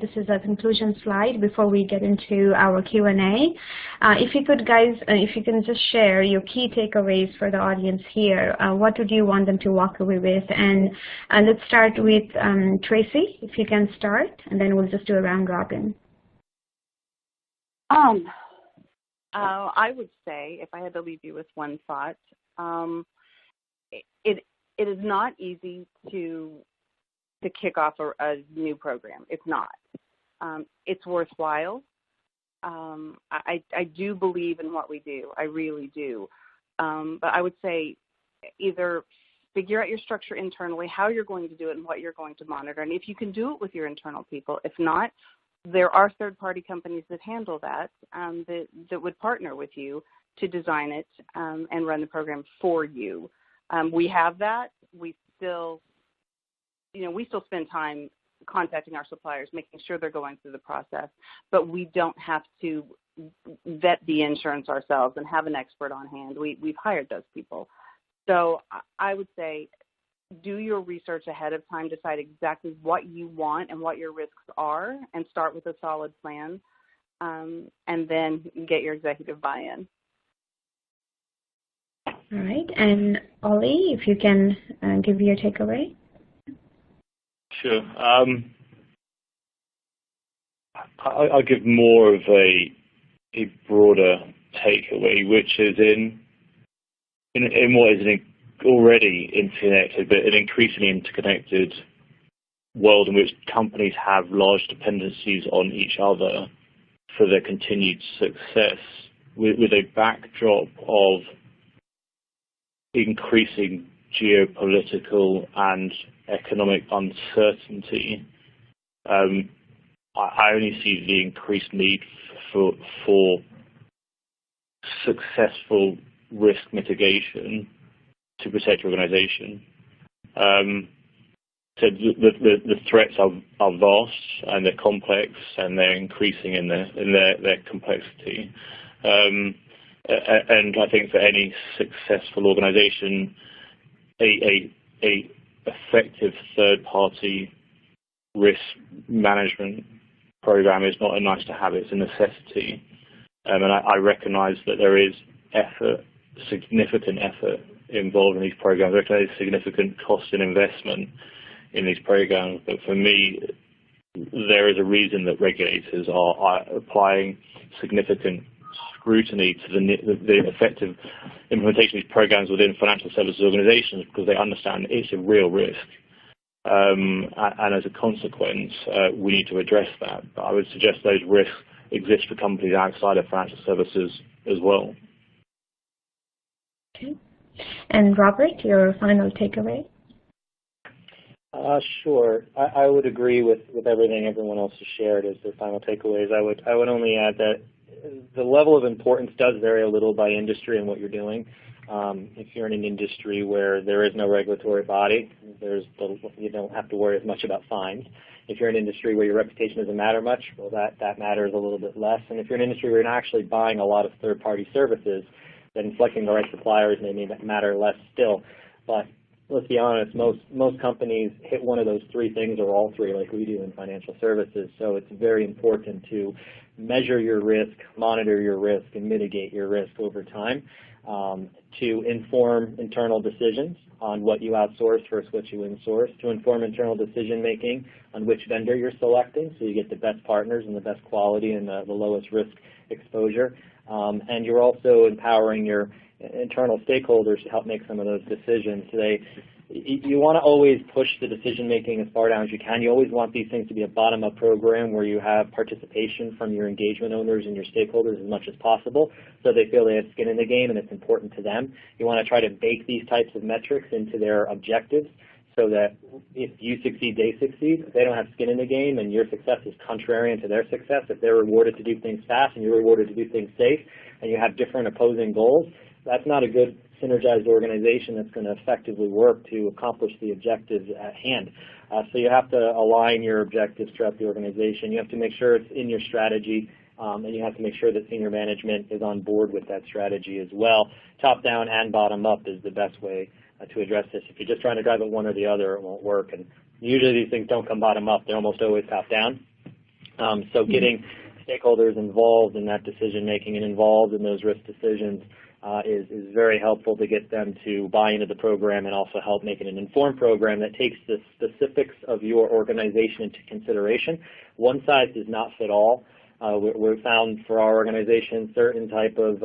This is a conclusion slide before we get into our Q&A. If you could, guys, if you can just share your key takeaways for the audience here, what would you want them to walk away with? And let's start with Traci, if you can start, and then we'll just do a round robin. I would say, if I had to leave you with one thought, it is not easy to kick off a new program. It's not. It's worthwhile. I do believe in what we do. I really do. But I would say either figure out your structure internally, how you're going to do it and what you're going to monitor. And if you can do it with your internal people, if not, there are third-party companies that handle that, that would partner with you to design it and run the program for you. We have that. We still spend time contacting our suppliers, making sure they're going through the process, but we don't have to vet the insurance ourselves and have an expert on hand. We've hired those people. So I would say do your research ahead of time, decide exactly what you want and what your risks are, and start with a solid plan, and then get your executive buy-in. All right, and Ollie, if you can give your takeaway. Sure. I'll give more of a broader takeaway, which is in what is an already interconnected, but an increasingly interconnected world in which companies have large dependencies on each other for their continued success, with a backdrop of increasing geopolitical and economic uncertainty. I only see the increased need for successful risk mitigation to protect your organization. So the threats are vast and they're complex and they're increasing in their complexity. And I think for any successful organization, a effective third-party risk management program is not a nice to have, it's a necessity. And I recognize that there is significant effort involved in these programs. There is significant cost and investment in these programs, but for me, there is a reason that regulators are applying significant scrutiny to the effective implementation of these programs within financial services organizations, because they understand it's a real risk. And as a consequence, we need to address that. But I would suggest those risks exist for companies outside of financial services as well. Okay. And Robert, your final takeaway? Sure. I would agree with everything everyone else has shared as their final takeaways. I would only add that the level of importance does vary a little by industry and what you're doing. If you're in an industry where there is no regulatory body, you don't have to worry as much about fines. If you're in an industry where your reputation doesn't matter much, well, that matters a little bit less. And if you're in an industry where you're not actually buying a lot of third-party services, then selecting the right suppliers may matter less still. But let's be honest, most companies hit one of those three things or all three like we do in financial services. So it's very important to measure your risk, monitor your risk, and mitigate your risk over time to inform internal decisions on what you outsource versus what you insource, to inform internal decision-making on which vendor you're selecting so you get the best partners and the best quality and the lowest risk exposure. And you're also empowering your internal stakeholders to help make some of those decisions. you want to always push the decision-making as far down as you can. You always want these things to be a bottom-up program where you have participation from your engagement owners and your stakeholders as much as possible so they feel they have skin in the game and it's important to them. You want to try to bake these types of metrics into their objectives so that if you succeed, they succeed. If they don't have skin in the game and your success is contrarian to their success, if they're rewarded to do things fast and you're rewarded to do things safe, and you have different opposing goals, that's not a good synergized organization that's going to effectively work to accomplish the objectives at hand. So you have to align your objectives throughout the organization. You have to make sure it's in your strategy, and you have to make sure that senior management is on board with that strategy as well. Top-down and bottom-up is the best way to address this. If you're just trying to drive it one or the other, it won't work. And usually these things don't come bottom-up. They're almost always top-down. So getting stakeholders involved in that decision-making and involved in those risk decisions is very helpful to get them to buy into the program and also help make it an informed program that takes the specifics of your organization into consideration. One size does not fit all. We've found for our organization certain type of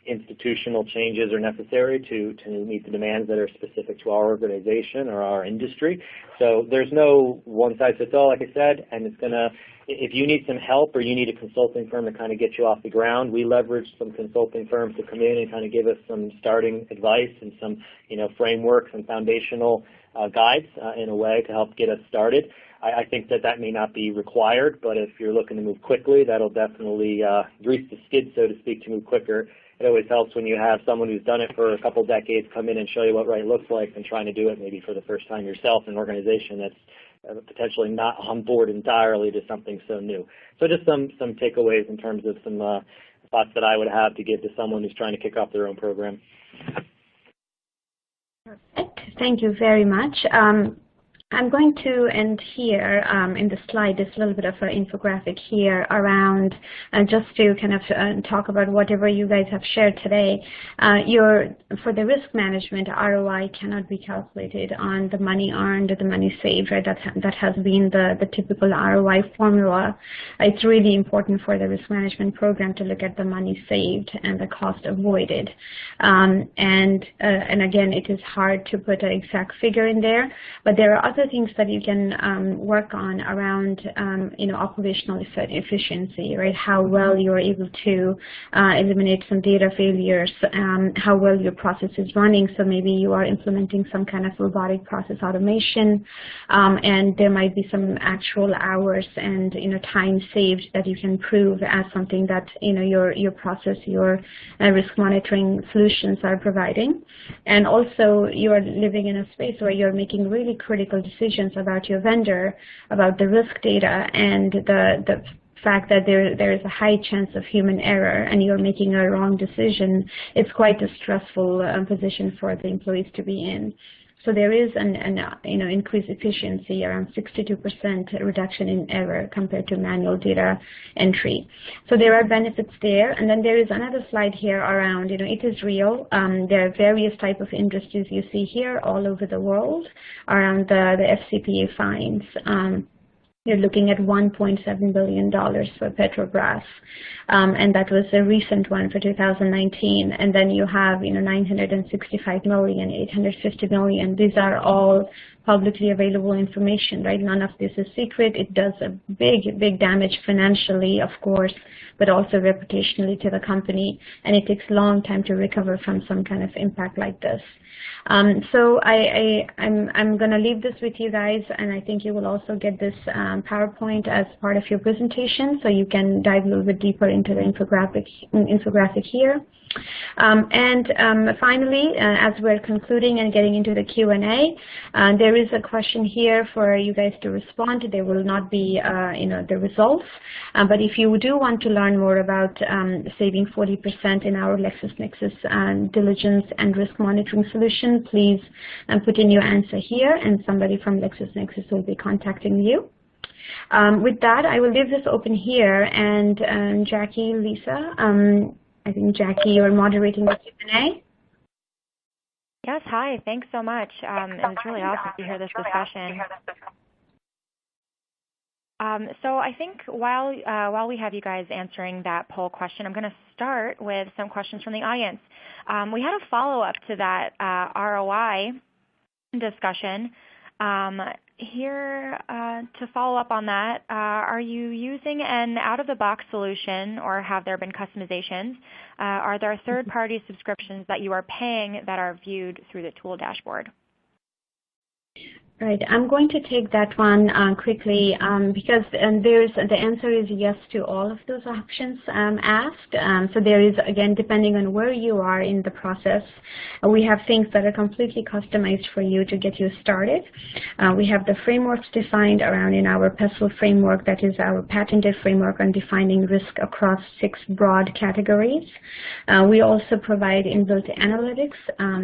institutional changes are necessary to meet the demands that are specific to our organization or our industry. So there's no one size fits all, like I said, and it's going to, if you need some help or you need a consulting firm to kind of get you off the ground, we leverage some consulting firms to come in and kind of give us some starting advice and some frameworks and foundational guides in a way to help get us started. I think that may not be required, but if you're looking to move quickly, that'll definitely grease the skid, so to speak, to move quicker. It always helps when you have someone who's done it for a couple decades come in and show you what right looks like than trying to do it maybe for the first time yourself in an organization that's potentially not on board entirely to something so new. So just some takeaways in terms of some thoughts that I would have to give to someone who's trying to kick off their own program. Perfect. Thank you very much. I'm going to end here in the slide. There's a little bit of an infographic here around just to kind of talk about whatever you guys have shared today. For the risk management, ROI cannot be calculated on the money earned or the money saved, right? That has been the typical ROI formula. It's really important for the risk management program to look at the money saved and the cost avoided. And again, it is hard to put an exact figure in there, but there are other things that you can work on around operational efficiency, right? How well you're able to eliminate some data failures, how well your process is running. So maybe you are implementing some kind of robotic process automation, and there might be some actual hours and time saved that you can prove as something that your process, your risk monitoring solutions are providing. And also you are living in a space where you're making really critical decisions about your vendor, about the risk data, and the fact that there is a high chance of human error and you're making a wrong decision. It's quite a stressful position for the employees to be in. So there is an increased efficiency, around 62% reduction in error compared to manual data entry. So there are benefits there. And then there is another slide here around, it is real. There are various types of industries you see here all over the world around the FCPA fines. You're looking at $1.7 billion for Petrobras, and that was a recent one for 2019. And then you have, $965 million, $850 million. These are all publicly available information, right? None of this is secret. It does a big damage financially, of course, but also reputationally to the company, and it takes a long time to recover from some kind of impact like this. So I'm going to leave this with you guys, and I think you will also get this PowerPoint as part of your presentation, so you can dive a little bit deeper into the infographic here. Finally, as we're concluding and getting into the Q&A, there is a question here for you guys to respond. There will not be, the results, but if you do want to learn more about saving 40% in our LexisNexis diligence and risk monitoring solution, please put in your answer here, and somebody from LexisNexis will be contacting you. With that, I will leave this open here, and Jackie, Lisa, I think, Jackie, you're moderating the Q&A. Yes, hi. Thanks so much. It was really awesome to hear this discussion. So I think while we have you guys answering that poll question, I'm going to start with some questions from the audience. We had a follow-up to that ROI discussion. Here, to follow up on that, are you using an out-of-the-box solution, or have there been customizations? Are there third-party subscriptions that you are paying that are viewed through the tool dashboard? Right. I'm going to take that one quickly because the answer is yes to all of those options asked. So there is, again, depending on where you are in the process, we have things that are completely customized for you to get you started. We have the frameworks defined around in our PESTLE framework, that is our patented framework on defining risk across 6 broad categories. We also provide inbuilt analytics.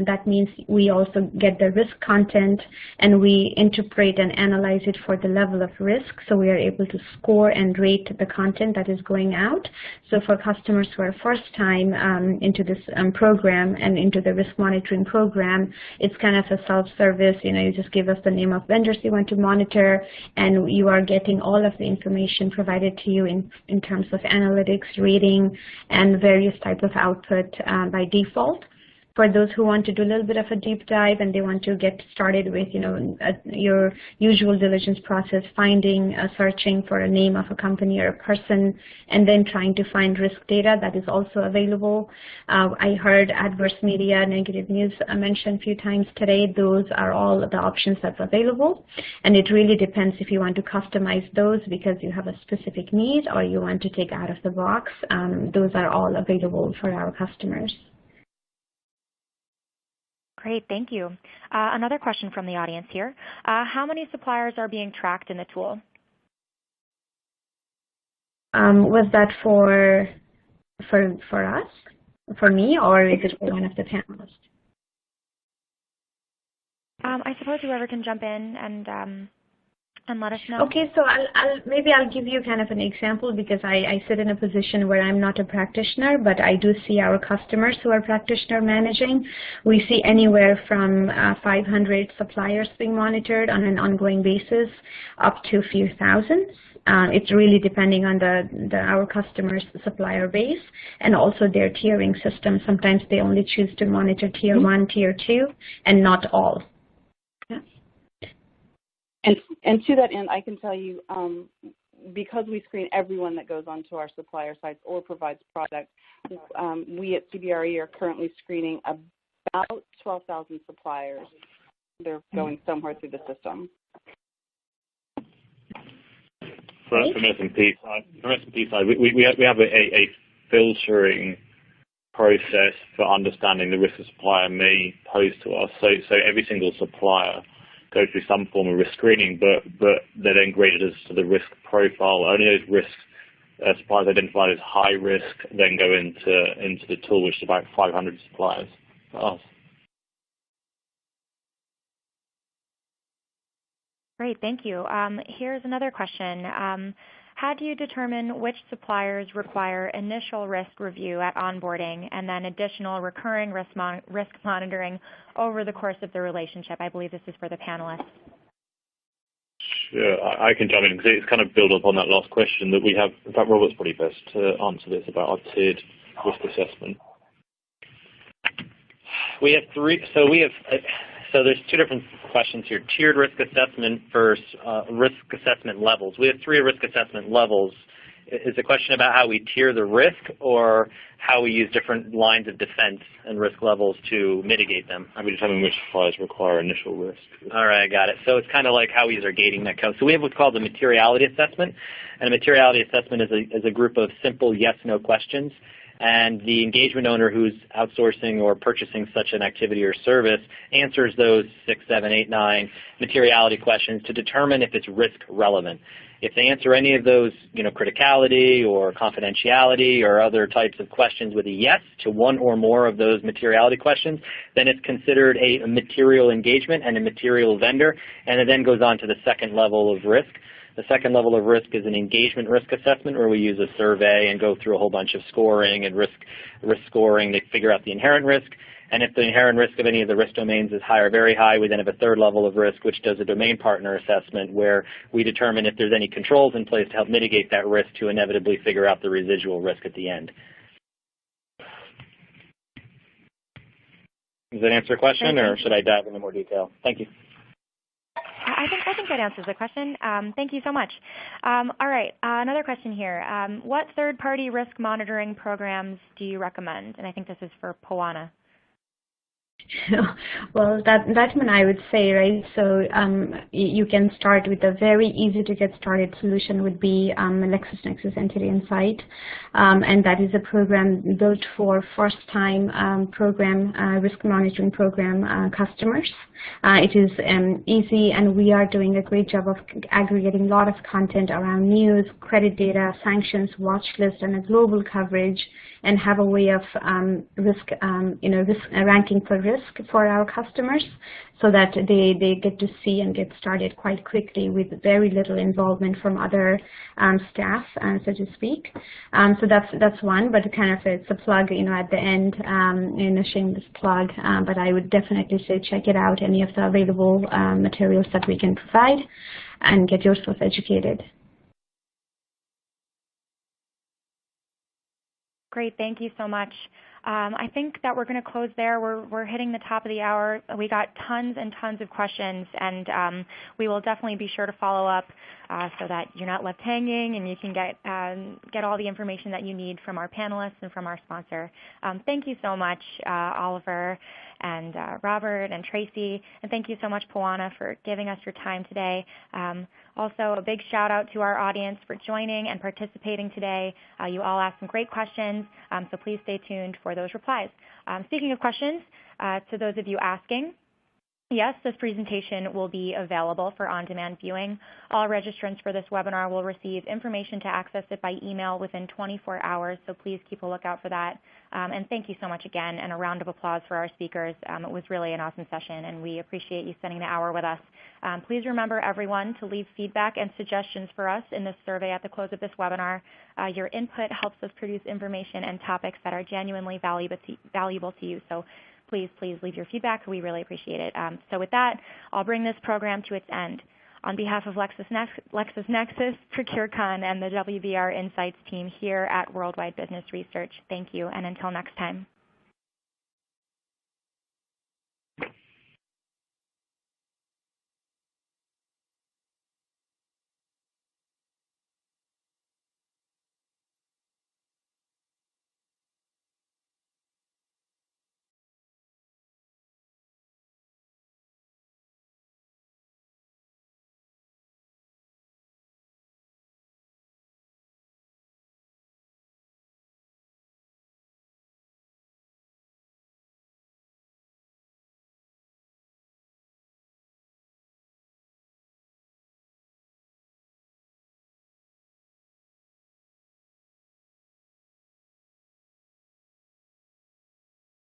That means we also get the risk content, and we interpret and analyze it for the level of risk, so we are able to score and rate the content that is going out. So for customers who are first time into this program and into the risk monitoring program, it's kind of a self-service. You just give us the name of vendors you want to monitor, and you are getting all of the information provided to you in terms of analytics, rating, and various types of output by default. For those who want to do a little bit of a deep dive and they want to get started with, your usual diligence process, finding, searching for a name of a company or a person, and then trying to find risk data, that is also available. I heard adverse media, negative news mentioned a few times today. Those are all the options that's available, and it really depends if you want to customize those because you have a specific need or you want to take out of the box. Those are all available for our customers. Great, thank you. Another question from the audience here. How many suppliers are being tracked in the tool? Was that for us, for me, or is it for one of the panelists? I suppose whoever can jump in and let us know. Okay, so maybe I'll give you kind of an example because I sit in a position where I'm not a practitioner, but I do see our customers who are practitioner managing. We see anywhere from 500 suppliers being monitored on an ongoing basis up to a few thousand. It's really depending on our customers' supplier base and also their tiering system. Sometimes they only choose to monitor tier 1, tier 2, and not all. And to that end, I can tell you, because we screen everyone that goes onto our supplier sites or provides product, we at CBRE are currently screening about 12,000 suppliers. They're going somewhere through the system. From S&P side, we have a filtering process for understanding the risk a supplier may pose to us. So every single supplier go through some form of risk screening, but they're then graded as to the risk profile. Only those risks suppliers identified as high risk then go into the tool, which is about 500 suppliers for us. Great, thank you. Here's another question. How do you determine which suppliers require initial risk review at onboarding and then additional recurring risk monitoring over the course of the relationship? I believe this is for the panelists. Sure, I can jump in because it's kind of build up on that last question that we have. In fact, Robert's probably best to answer this about our tiered risk assessment. We have three. So there's two different questions here. Tiered risk assessment versus risk assessment levels. We have 3 risk assessment levels. Is the question about how we tier the risk or how we use different lines of defense and risk levels to mitigate them? And we determine which suppliers require initial risk. All right, got it. So it's kind of like how we use our gating that comes. So we have what's called a materiality assessment. And a materiality assessment is a group of simple yes-no questions. And the engagement owner who's outsourcing or purchasing such an activity or service answers those 6, 7, 8, 9 materiality questions to determine if it's risk relevant. If they answer any of those, criticality or confidentiality or other types of questions with a yes to one or more of those materiality questions, then it's considered a material engagement and a material vendor, and it then goes on to the second level of risk. The second level of risk is an engagement risk assessment where we use a survey and go through a whole bunch of scoring and risk scoring to figure out the inherent risk. And if the inherent risk of any of the risk domains is high or very high, we then have a third level of risk, which does a domain partner assessment where we determine if there's any controls in place to help mitigate that risk to inevitably figure out the residual risk at the end. Does that answer the question, or should I dive into more detail? Thank you. I think that answers the question. Thank you so much. All right, another question here. What third-party risk monitoring programs do you recommend? And I think this is for Powana. Well, that one I would say, right? So you can start with a very easy to get started solution would be LexisNexis Entity Insight, and that is a program built for first-time risk monitoring program customers. It is easy, and we are doing a great job of aggregating a lot of content around news, credit data, sanctions, watch list, and a global coverage, and have a way of risk ranking for risk for our customers, so that they get to see and get started quite quickly with very little involvement from other staff, so to speak. So that's one, but kind of it's a plug, at the end, shameless plug. But I would definitely say check it out, any of the available materials that we can provide, and get yourself educated. Great, thank you so much. I think that we're going to close there. We're hitting the top of the hour. We got tons and tons of questions, and we will definitely be sure to follow up so that you're not left hanging and you can get all the information that you need from our panelists and from our sponsor. Thank you so much, Oliver and Robert and Traci, and thank you so much, Powana, for giving us your time today. Also, a big shout out to our audience for joining and participating today. You all asked some great questions, so please stay tuned for those replies. Speaking of questions, to those of you asking, yes, this presentation will be available for on-demand viewing. All registrants for this webinar will receive information to access it by email within 24 hours, so please keep a lookout for that. And thank you so much again, and a round of applause for our speakers. It was really an awesome session, and we appreciate you spending the hour with us. Please remember, everyone, to leave feedback and suggestions for us in this survey at the close of this webinar. Your input helps us produce information and topics that are genuinely valuable to you. So please leave your feedback. We really appreciate it. So with that, I'll bring this program to its end. On behalf of LexisNexis, ProcureCon, and the WBR Insights team here at Worldwide Business Research, thank you, and until next time.